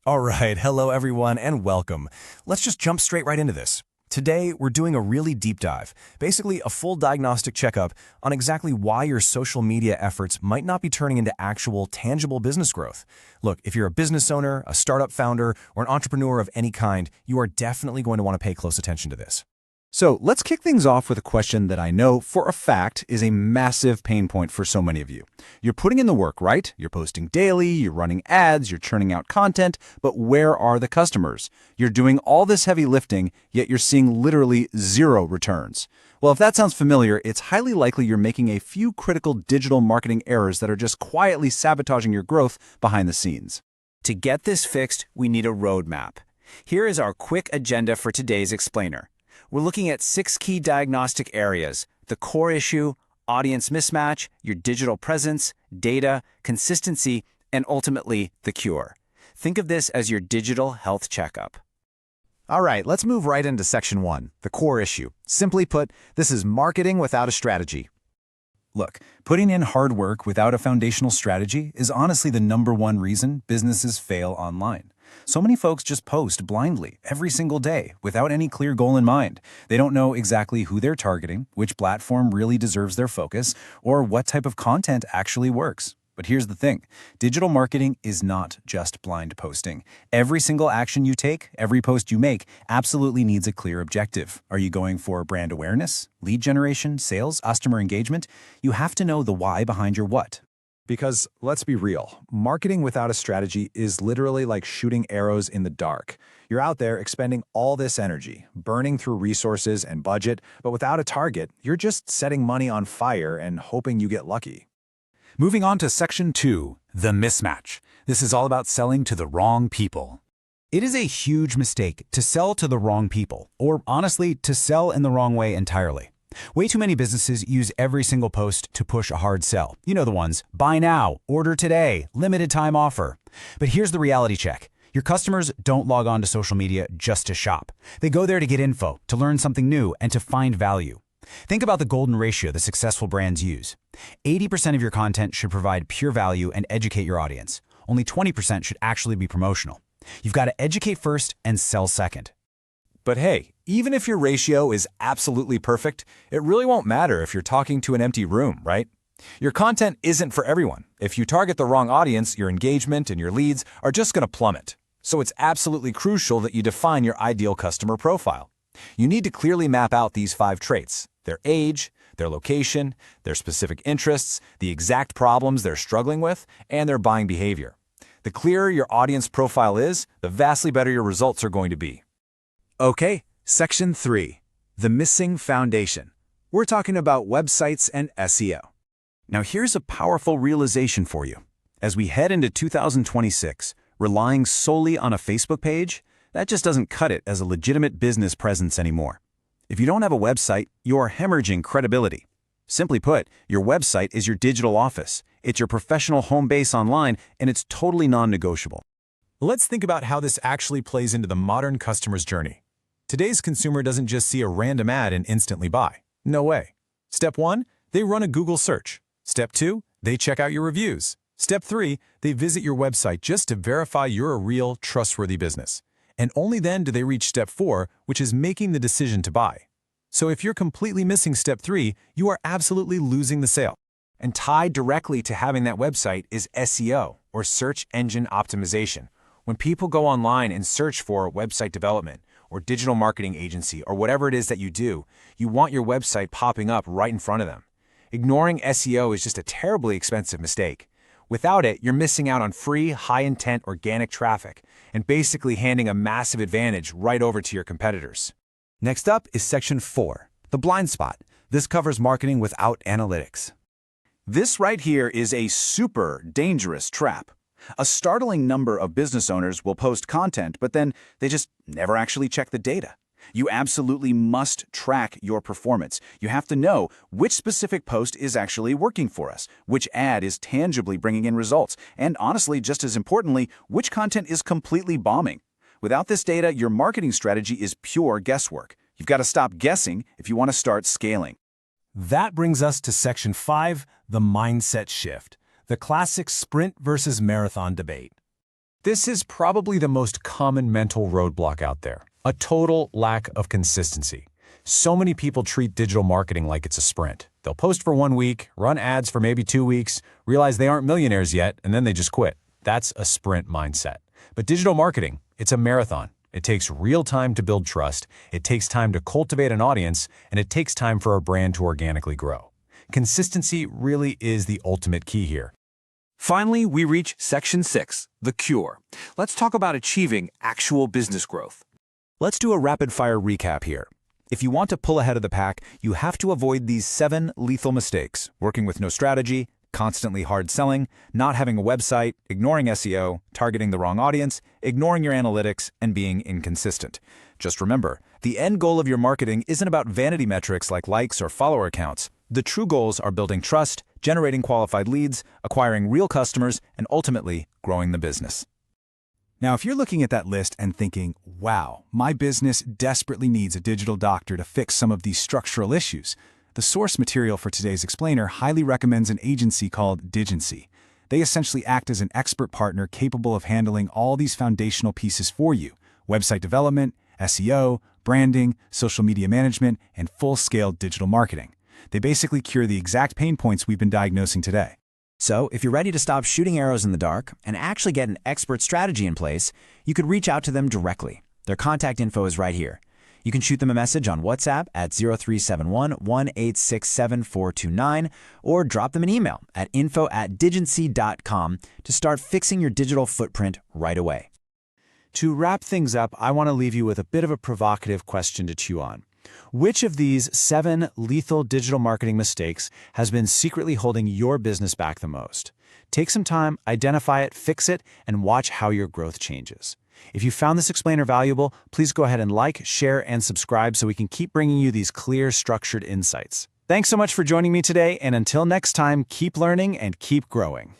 All right, hello everyone and welcome. Let's just jump straight right into this. Today, we're doing a really deep dive, basically a full diagnostic checkup on exactly why your social media efforts might not be turning into actual, tangible business growth. Look, if you're a business owner, a startup founder, or an entrepreneur of any kind, you are definitely going to want to pay close attention to this. So let's kick things off with a question that I know for a fact is a massive pain point for so many of you. You're putting in the work, right? You're posting daily, you're running ads, you're churning out content, but where are the customers? You're doing all this heavy lifting, yet you're seeing literally zero returns. Well, if that sounds familiar, it's highly likely you're making a few critical digital marketing errors that are just quietly sabotaging your growth behind the scenes. To get this fixed, we need a roadmap. Here is our quick agenda for today's explainer. We're looking at 6 key diagnostic areas: the core issue, audience mismatch, your digital presence, data, consistency, and ultimately, the cure. Think of this as your digital health checkup. All right, let's move right into section 1, the core issue. Simply put, this is marketing without a strategy. Look, putting in hard work without a foundational strategy is honestly the #1 reason businesses fail online. So many folks just post blindly every single day without any clear goal in mind. They don't know exactly who they're targeting, which platform really deserves their focus, or what type of content actually works. But here's the thing. Digital marketing is not just blind posting. Every single action you take, every post you make, absolutely needs a clear objective. Are you going for brand awareness, lead generation, sales, customer engagement? You have to know the why behind your what. Because, let's be real, marketing without a strategy is literally like shooting arrows in the dark. You're out there expending all this energy, burning through resources and budget, but without a target, you're just setting money on fire and hoping you get lucky. Moving on to section 2, the mismatch. This is all about selling to the wrong people. It is a huge mistake to sell to the wrong people, or honestly, to sell in the wrong way entirely. Way too many businesses use every single post to push a hard sell. You know the ones: buy now, order today, limited time offer. But here's the reality check. Your customers don't log on to social media just to shop. They go there to get info, to learn something new, and to find value. Think about the golden ratio that successful brands use. 80% of your content should provide pure value and educate your audience. Only 20% should actually be promotional. You've got to educate first and sell second. But hey, even if your ratio is absolutely perfect, it really won't matter if you're talking to an empty room, right? Your content isn't for everyone. If you target the wrong audience, your engagement and your leads are just going to plummet. So it's absolutely crucial that you define your ideal customer profile. You need to clearly map out these 5 traits: their age, their location, their specific interests, the exact problems they're struggling with, and their buying behavior. The clearer your audience profile is, the vastly better your results are going to be. Okay, section 3, the missing foundation. We're talking about websites and SEO. Now here's a powerful realization for you. As we head into 2026, relying solely on a Facebook page, that just doesn't cut it as a legitimate business presence anymore. If you don't have a website, you're hemorrhaging credibility. Simply put, your website is your digital office. It's your professional home base online, and it's totally non-negotiable. Let's think about how this actually plays into the modern customer's journey. Today's consumer doesn't just see a random ad and instantly buy. No way. Step 1, they run a Google search. Step 2, they check out your reviews. Step 3, they visit your website just to verify you're a real, trustworthy business. And only then do they reach step 4, which is making the decision to buy. So if you're completely missing step 3, you are absolutely losing the sale. And tied directly to having that website is SEO, or search engine optimization. When people go online and search for website development or digital marketing agency or whatever it is that you do, you want your website popping up right in front of them. Ignoring SEO is just a terribly expensive mistake. Without it, you're missing out on free, high-intent organic traffic and basically handing a massive advantage right over to your competitors. Next up is section 4, the blind spot. This covers marketing without analytics. This right here is a super dangerous trap. A startling number of business owners will post content, but then they just never actually check the data. You absolutely must track your performance. You have to know which specific post is actually working for us, which ad is tangibly bringing in results, and honestly, just as importantly, which content is completely bombing. Without this data, your marketing strategy is pure guesswork. You've got to stop guessing if you want to start scaling. That brings us to section 5, the mindset shift, the classic sprint versus marathon debate. This is probably the most common mental roadblock out there, a total lack of consistency. So many people treat digital marketing like it's a sprint. They'll post for 1 week, run ads for maybe 2 weeks, realize they aren't millionaires yet, and then they just quit. That's a sprint mindset. But digital marketing, it's a marathon. It takes real time to build trust, it takes time to cultivate an audience, and it takes time for a brand to organically grow. Consistency really is the ultimate key here. Finally, we reach Section 6, the cure. Let's talk about achieving actual business growth. Let's do a rapid-fire recap here. If you want to pull ahead of the pack, you have to avoid these 7 lethal mistakes: working with no strategy, constantly hard selling, not having a website, ignoring SEO, targeting the wrong audience, ignoring your analytics, and being inconsistent. Just remember, the end goal of your marketing isn't about vanity metrics like likes or follower counts. The true goals are building trust, generating qualified leads, acquiring real customers, and ultimately growing the business. Now, if you're looking at that list and thinking, wow, my business desperately needs a digital doctor to fix some of these structural issues, the source material for today's explainer highly recommends an agency called Diggency. They essentially act as an expert partner capable of handling all these foundational pieces for you: website development, SEO, branding, social media management, and full-scale digital marketing. They basically cure the exact pain points we've been diagnosing today. So, if you're ready to stop shooting arrows in the dark and actually get an expert strategy in place, you could reach out to them directly. Their contact info is right here. You can shoot them a message on WhatsApp at 0371-1867429 or drop them an email at info@diggency.com to start fixing your digital footprint right away. To wrap things up, I want to leave you with a bit of a provocative question to chew on. Which of these 7 lethal digital marketing mistakes has been secretly holding your business back the most? Take some time, identify it, fix it, and watch how your growth changes. If you found this explainer valuable, please go ahead and like, share, and subscribe so we can keep bringing you these clear, structured insights. Thanks so much for joining me today, and until next time, keep learning and keep growing.